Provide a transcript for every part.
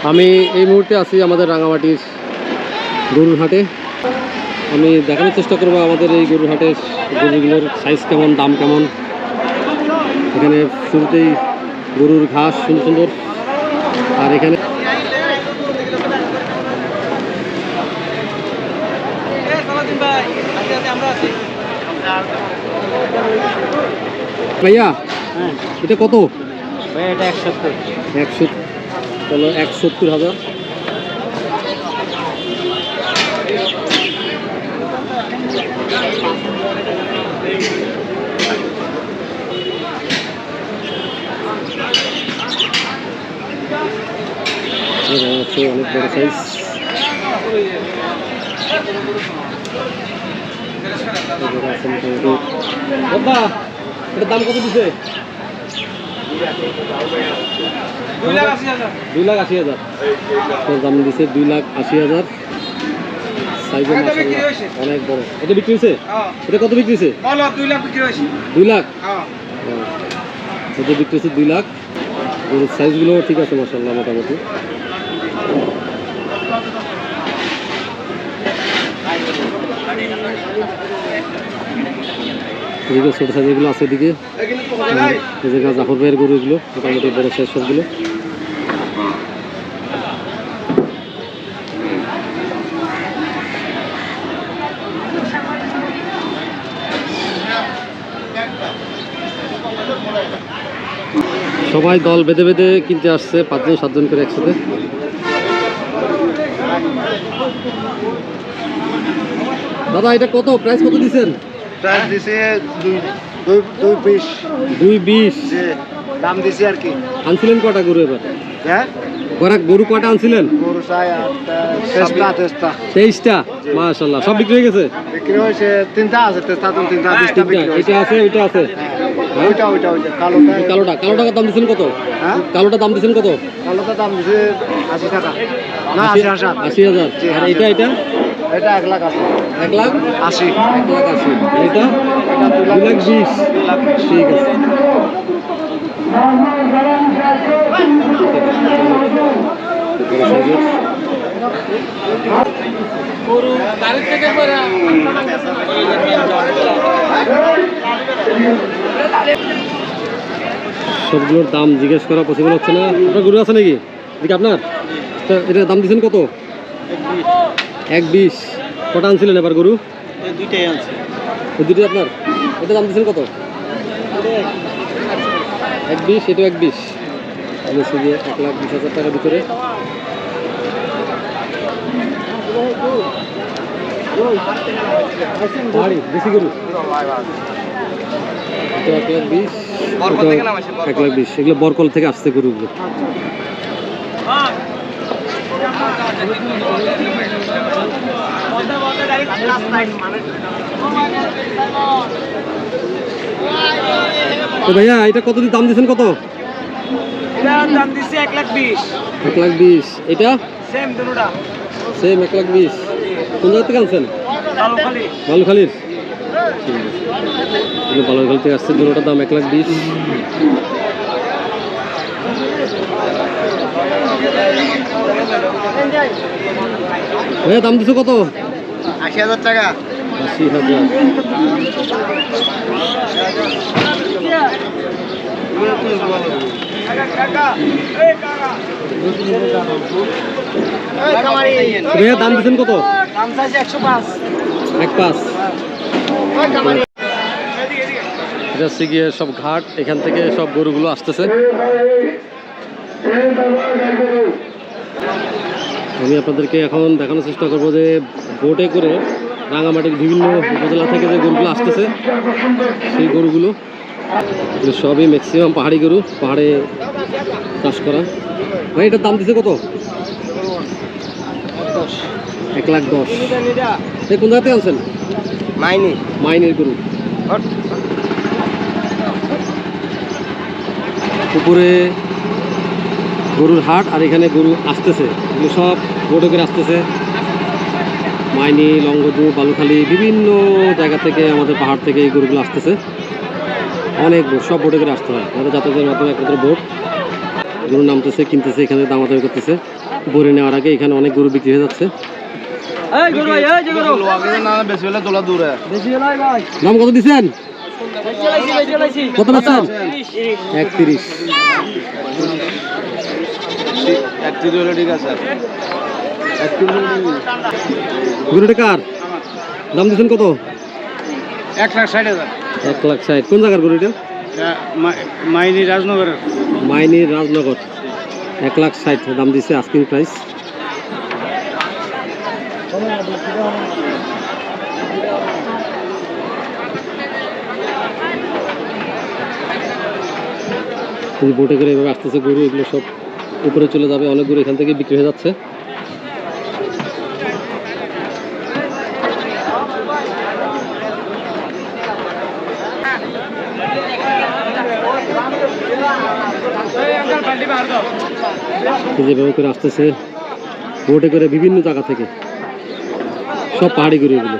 আমি এই মুহূর্তে আছি আমাদের রাঙামাটির গরুর হাটে। আমি দেখানোর চেষ্টা করব আমাদের এই গরুর হাটের গরুগুলোর সাইজ কেমন, দাম কেমন। এখানে শুরুতেই গরুর ঘাস সুন্দর সুন্দর, আর এখানে ভাইয়া এটা কত? এটা 170। 170, চলো 170,000। অনেক বড় সাইজ। এটার দাম কত দিচ্ছে? 2,80,000 দাম দিচ্ছে। 2,80,000 সাইজের অনেক বড়। এটা বিক্রি হয়েছে? এটা কত বিক্রি হয়েছে? 2 লাখ বিক্রি হয়েছে। 2 লাখ? এটা বিক্রি হচ্ছে 2 লাখ। সাইজগুলো ঠিক আছে মাশাআল্লাহ মোটামুটি। এদিকে ছোট সাইজগুলো আছে, এদিকে জাফর ভাইয়ের গরু, এগুলো মোটামুটি বড় সাইজ সবগুলো। সবাই দল বেঁধে বেঁধে কিনতে আসছে, 5জন 7জন করে একসাথে। দাদা এটা কত প্রাইস, কত দিচ্ছেন? প্রাইস দিছে 220। 220 দাম দিছে আর কি। আনছিলেন কটা গরু এবার? হ্যাঁ, গরু কটা আনছিলেন? গরু চাই 8টা। 23টা? মাশাআল্লাহ, সব বিক্রি হয়ে গেছে? বিক্রি হয়েছে 3টা আছে, 3টা 20টা বিক্রি হয়েছে। এটা আছে, ওইটা আছে। ওইটা কালোটা দাম দিচ্ছেন কত? হ্যাঁ, কালোটা দাম দিচ্ছেন কত? কালোটা দাম দিছে 80 টাকা। না 80,000। আর এটা এটা 1 লাখ আছে। 1,80,000। 1 লাখ 80। এটা 2,20,000। ঠিক আছে। সবগুলোর দাম জিজ্ঞেস করা পসিবল হচ্ছে না। আপনার গরু আছে নাকি দেখি আপনার? এটার দাম দিচ্ছেন কত? 1,20। কটা আনছিলেন এবার গরু? দুইটাই আছে। ওই দুটোই আপনার? এটা দাম দিচ্ছেন কত? 1,20। এটাও 1,20। আমি দিয়ে 1,20,000 টাকার ভিতরে। বেশি গরু 1,20,000। 1,20,000 এগুলো বরকল থেকে আসছে গরুগুলো। তো ভাইয়া এটা কত দাম দিচ্ছেন? কত দাম দিছে 1,20,000। 1,20,000। এটা সেম দুটোটা সেম 1,20,000। কোন জায়গা থেকে আনছেন? বালুখালীর। বালুখালী থেকে আসছে, দুটোটার দাম 1,20,000। ভাইয়া দাম দিছো কত? 80,000 টাকা। 80,000। ভাইয়া দাম দিচ্ছেন কত? দাম চাইছে 105। 1,5। এটা হচ্ছে গিয়ে সব ঘাট, এখান থেকে সব গরুগুলো আসতেছে। আমি আপনাদেরকে এখন দেখানোর চেষ্টা করবো যে বোটে করে রাঙামাটির বিভিন্ন উপজেলা থেকে যে গরুগুলো আসতেছে, সেই গরুগুলো সবই ম্যাক্সিমাম পাহাড়ি গরু, পাহাড়ে চাষ করা। ভাই এটার দাম দিচ্ছে কত? 1,10,000। এই কোন জায়গাতে আনছেন? মাইনের গরু। উপরে গরুর হাট, আর এখানে গরু আসতেছে, এগুলো সব বোটে করে আসতেছে। মাইনি, লঙ্গদু, বালুখালী, বিভিন্ন জায়গা থেকে, আমাদের পাহাড় থেকে এই গরুগুলো আসতেছে। অনেক বোট, সব বোটে করে আসতে হয়। আমাদের যাতায়াতের মাধ্যমে একমাত্র বোট। গরু নামতেছে, কিনতেছে, এখানে দামাদামি করতেছে। বরে নেওয়ার আগে এখানে অনেক গরু বিক্রি হয়ে যাচ্ছে। দাম কত দিচ্ছেন? কত বেচছেন? 31। গরুটা কার? দাম দিচ্ছেন কত? 1,60,000। 1,60,000। কোন জায়গার গরু এটা? মাইনি রাজনগরের। মাইনির রাজনগর। 1,60,000 দাম দিচ্ছে, আস্কিং প্রাইস। বোটে করে এভাবে আসতেছে গরু, এগুলো সব উপরে চলে যাবে। অনেক গরু এখান থেকে বিক্রি হয়ে যাচ্ছে। যেভাবে করে আসতেছে বোটে করে বিভিন্ন জায়গা থেকে, সব পাহাড়ি গরু এগুলো।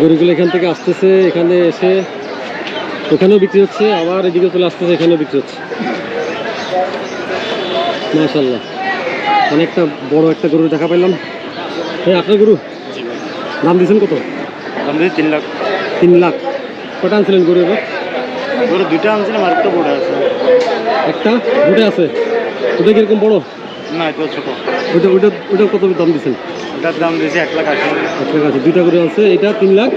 গরুগুলো এখান থেকে আসতেছে, এখানে এসে ওখানেও বিক্রি হচ্ছে, আবার এদিকে চলে আসতেছে, এখানেও বিক্রি হচ্ছে। মাশাআল্লাহ, অনেকটা বড় একটা গরু দেখা পাইলাম। হ্যাঁ, আপনার গরু দাম দিয়েছেন কত? দাম দিয়েছি 3 লাখ। 3 লাখ। কটা আনছিলেন গরু এবার? গরু 2টা আনছিলাম, আর একটা বড় আছে। একটা দুটো আছে। ওটা কিরকম বড়? না, এটা ছোট। ওইটা ওইটা ওইটা কত দাম দিচ্ছেন? এটার দাম দিয়েছি 1,80,000। 1,80,000। দুইটা গরু আছে, এটা 3 লাখ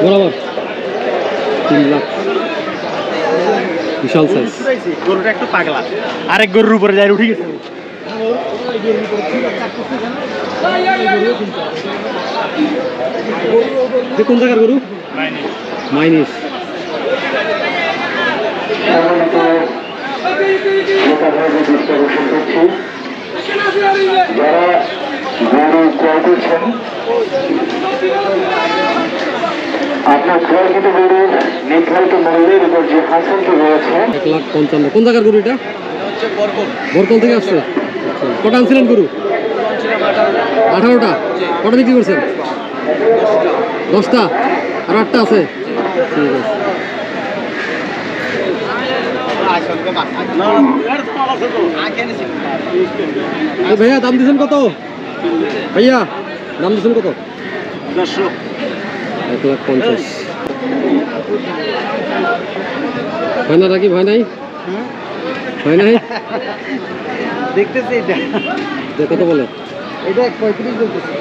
বরাবর। 3 লাখ, বিশাল সাইজ। গরুটা একটু পাগলা, আরেক গরুর উপরে যাই উঠে গেছে। কোন জায়গার গরু? মাইনিস। যারা গরু ক্রয় করছেন, আপনার ক্রয়কৃত গরুর নির্ধারিত মূল্যের উপর যে হাসিলটি রয়েছে। 1,55,000। কোন জায়গার গরু এটা? বরকল থেকে আসছে। কটা আনছিলেন গরু? 18টা। কটা বিক্রি করছেন? 10টা। আর 8টা আছে। ঠিক আছে। এই ভাইয়া দাম দিচ্ছেন কত? ভাইয়া দাম দিচ্ছেন কত? 1,50,000। ভয় না রাখি? ভয় নাই? ভয় নাই? দেখতেছি এটা। কত বলে? এটা 35 বলতেছে।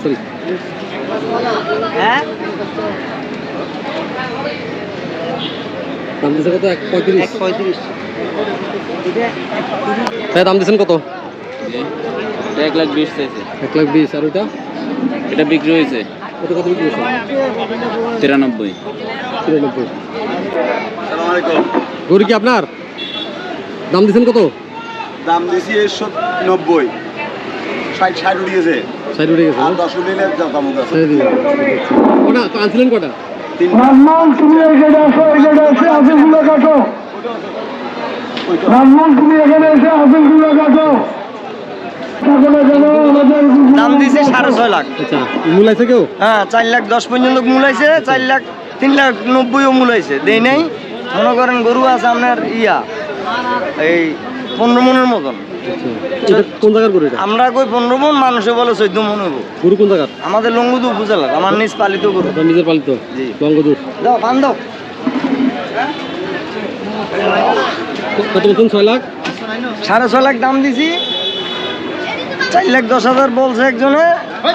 সরি। হ্যাঁ, দাম দিচ্ছে কত? 1,35,000। 1,35। ভাই দাম দিচ্ছেন কত? 1,20,000 চাইছে। 1,20,000। আর ওইটা? এটা বিক্রি হয়েছে ওটা কত বিক্রি হয়েছে? 93। 93। গরু কি আপনার? দাম দিচ্ছেন কত? দাম দিয়েছি 90। 60 উঠে গেছে, সাইড উঠে গেছে। আর 10 উঠে দাম আছে। ছেড়ে দিবেন। কটা আনছিলেন কটা? 3। রাজমান, তুমি এখানে আসো, এখানে এসে আপেলগুলো কাটো। রাজমান, তুমি এখানে এসে আপেলগুলো কাটো। দাম দিয়েছে 6.5 লাখ। আচ্ছা, মূলাইছে কেউ? হ্যাঁ, 4,10,000 পর্যন্ত মূলাইছে, 3,90,000 মূলাইছে। দেই নাই, মনে করেন গরু আছে আপনার এই 15 মনের মতন। আচ্ছা, এটা কোন জায়গার গরু এটা? আমরা কই 15 মন, মানুষে বলে 14 মন হইব। গরু কোন জায়গার? আমাদের লঙ্গুদু উপজেলার, আমার নিজ পালিত গরু। আপনার নিজের পালিত? জি। লঙ্গদূর। দাও পান দাও। কত বলছেন? 6 লাখ। 6.5 লাখ দাম দিছি। 4,10,000 বলছে একজনে,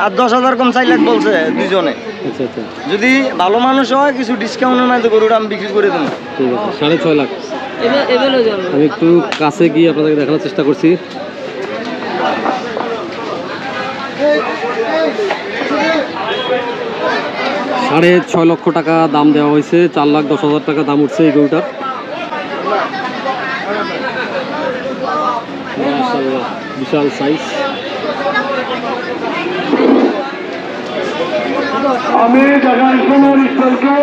আর 10,000 কম 4 লাখ বলছে দুজনে। আচ্ছা আচ্ছা, যদি ভালো মানুষ হয় কিছু ডিসকাউন্টের মাধ্যমে গরুটা আমি বিক্রি করে দেবো। ঠিক আছে। 6.5 লাখ। আমি একটু কাছে গিয়ে আপনাদেরকে দেখানোর চেষ্টা করছি। $6.5 লক্ষ টাকা দাম দেওয়া হয়েছে। 4,10,000 টাকা দাম উঠছে এই গরুটার। মাশাআল্লাহ, বিশাল সাইজ। আমি ঢাকা ইসলামের ইসলামকে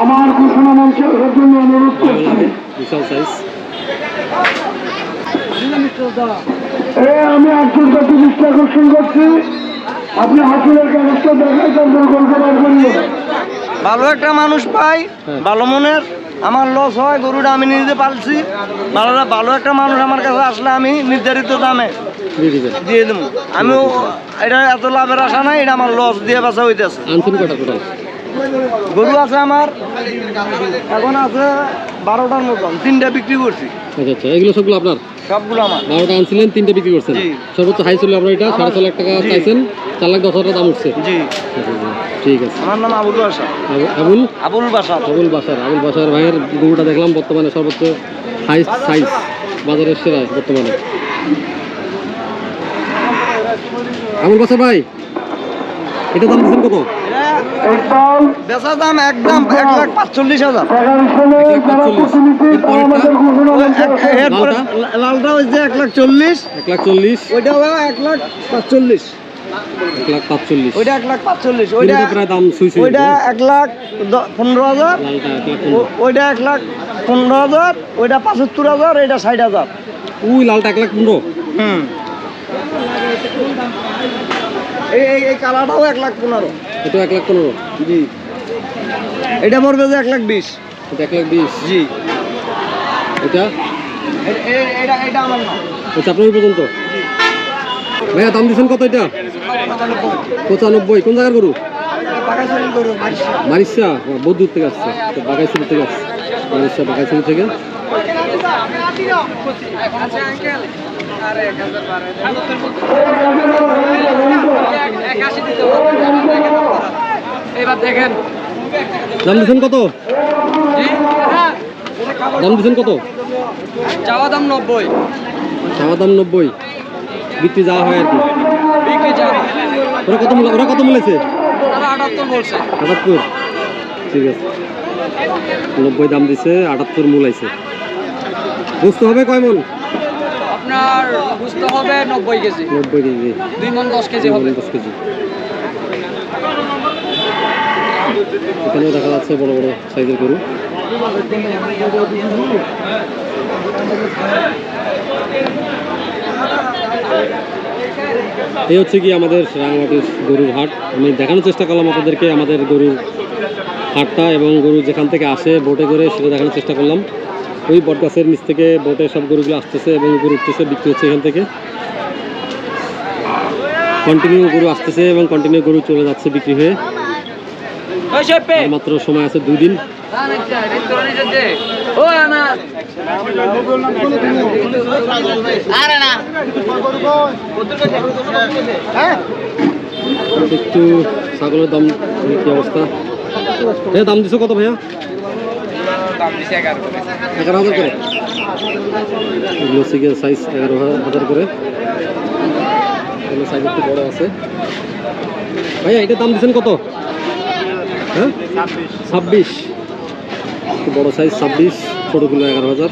আমার ঘোষণা মঞ্চের জন্য অনুরোধ ভালো করছি। লাগে বিশাল সাইজ। আমি আন্তর্জাতিক দৃষ্টি আকর্ষণ করছি, আপনি হাসিলের কাগজটা দেখাই তারপর গল্প বার করিও। ভালো একটা মানুষ পাই, হ্যাঁ। ভালো মনের, আমার লস হয়, গরুটা আমি নিজে পালছি, ভালো একটা মানুষ আমার কাছে আসলে আমি নির্ধারিত দামে দিয়ে দিবেন। দিয়ে দেবো। আমিও এটা এত লাভের আশা নাই, এটা আমার লস দিয়ে বাঁচা হইতেছে। আনছেন কটা টোটাল? গরু আছে আমার এখন আছে 12টার মতন, 3টা বিক্রি করছি, আচ্ছা আচ্ছা, এগুলো সবগুলো আপনার? সবগুলো আমার। 12টা আনছিলেন, 3টে বিক্রি করছেন। জি। সর্বোচ্চ হাই ছিল আপনার এটা 4.5 লাখ টাকা জি। চাইছেন, 4,10,000 দাম উঠছে। জি, আচ্ছা, আচ্ছা, ঠিক আছে। আমার নাম আবুল বাসা। আবুল আবুল বাসা। আবুল বাসার ভাইয়ের গরুটা দেখলাম বর্তমানে সর্বোচ্চ হাই সাইজ, বাজারের সেরা বর্তমানে। আবুল বাসার ভাই, এটা দাম দিচ্ছেন কত? একদম বেচা দাম একদম 1,45,000। ঢাকা ইসলামের যারা প্রতিনিধি তারা আমাদের ঘোষণা মঞ্চে আসেন। এরপরে লালটা হচ্ছে 1,40,000, 1,40,000, ওইটাও 1,45,000, 1,45,000। ওইটা 1,45,000, ওইটা তিনটে প্রায় দাম সুই সুই। ওইটা 1,15,000, লালটা 1,15,000। ওইটা 1,15,000, ওইটা 75,000, এটা 60,000। ওই লালটা 1,15,000। হুম, এই কালারটাও 1,15,000। এটা 1,15,000। জি, এটা পড়বে যে 1,20,000। এটা 1,20,000। জি, এটা এটা আমার না। আচ্ছা, আপনার ওই পর্যন্ত ভাইয়া দাম দিচ্ছেন কত এটা? 95। কোন জায়গার গরু? মারিসা, বহুত দূর থেকে আসছে, বাগাইছড়ি থেকে আসছে। মারিসা বাগাইছড়ি থেকে। দাম দিচ্ছেন কত? দাম দিচ্ছেন কত? চাওয়া দাম 90, চাওয়া দাম 90, বিক্রি যাওয়া হয় আর কি। বিক্রি চাওয়া ওরা কত মূলেছে? 78 বলছে। 78, ঠিক আছে। 90 দাম দিছে, 78 মূল আইছে। বুঝতে হবে কয় মন? আপনার বুঝতে হবে 90 কেজি, 90 কেজি, 2 মণ 10 কেজি হবে। 10 কেজি। এখানেও দেখা যাচ্ছে বড় বড় সাইজের গরু। এই হচ্ছে কি আমাদের রাঙামাটির গরুর হাট। আমি দেখানোর চেষ্টা করলাম আপনাদেরকে আমাদের গরুর হাটটা এবং গরু যেখান থেকে আসে বোটে করে সেটা দেখানোর চেষ্টা করলাম। ওই বট গাছের নিচ থেকে বোটে সব গরুগুলো আসতেছে এবং গরু উঠতেছে, বিক্রি হচ্ছে এখান থেকে। কন্টিনিউ গরু আসতেছে এবং কন্টিনিউ গরু চলে যাচ্ছে বিক্রি হয়ে। আর মাত্র সময় আছে 2 দিন। একটু ছাগলের দাম কি অবস্থা? ভাইয়া দাম দিছো কত ভাইয়া? 11,000 করে। এগুলো সাইজ 11,000 করে। এগুলো সাইজ একটু বড় আছে। ভাইয়া এটার দাম দিচ্ছেন কত? হ্যাঁ, 26। একটু বড় সাইজ 26, ছোটগুলো 11,000।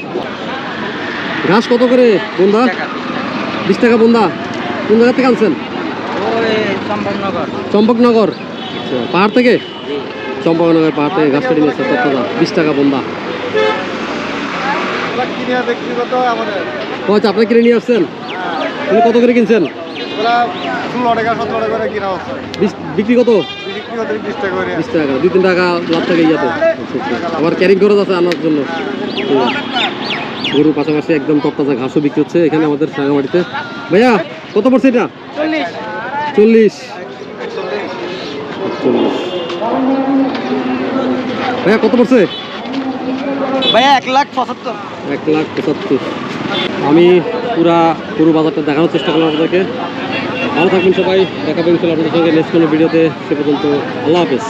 ঘাস কত করে বন্ধা? 20 টাকা বন্ধা। কোন জায়গা থেকে আনছেন? চম্পকনগর। আচ্ছা, পাহাড় থেকে? চম্পকনগর পাহাড় থেকে ঘাস কেটে নিয়েছে, 20 টাকা বন্ধা। ও আচ্ছা, আপনি কিনে নিয়ে আসছেন? আপনি কত করে কিনছেন? 16 টাকা 17 টাকা করে কিনা হচ্ছে, বিক্রি কত? বিক্রি হতে 20 টাকা করে। 20 টাকা, 2-3 টাকা লাভ থাকে ইয়াতে। আচ্ছা, আচ্ছা। আবার ক্যারিং খরচ আছে আনার জন্য। গরুর পাশাপাশি একদম তরতাজা ঘাসও বিক্রি হচ্ছে এখানে আমাদের রাঙামাটিতে। ভাইয়া কত পড়ছে এটা? 40। ভাইয়া কত পড়ছে? ভাইয়া 1,75,000। 1,75,000। আমি পুরা গরু বাজারটা দেখানোর চেষ্টা করলাম আপনাদেরকে। ভালো থাকবেন সবাই, দেখাবেন ইনশাআল্লাহ আপনাদের সঙ্গে নেক্সট কোনো ভিডিওতে। সে পর্যন্ত আল্লাহ হাফেজ।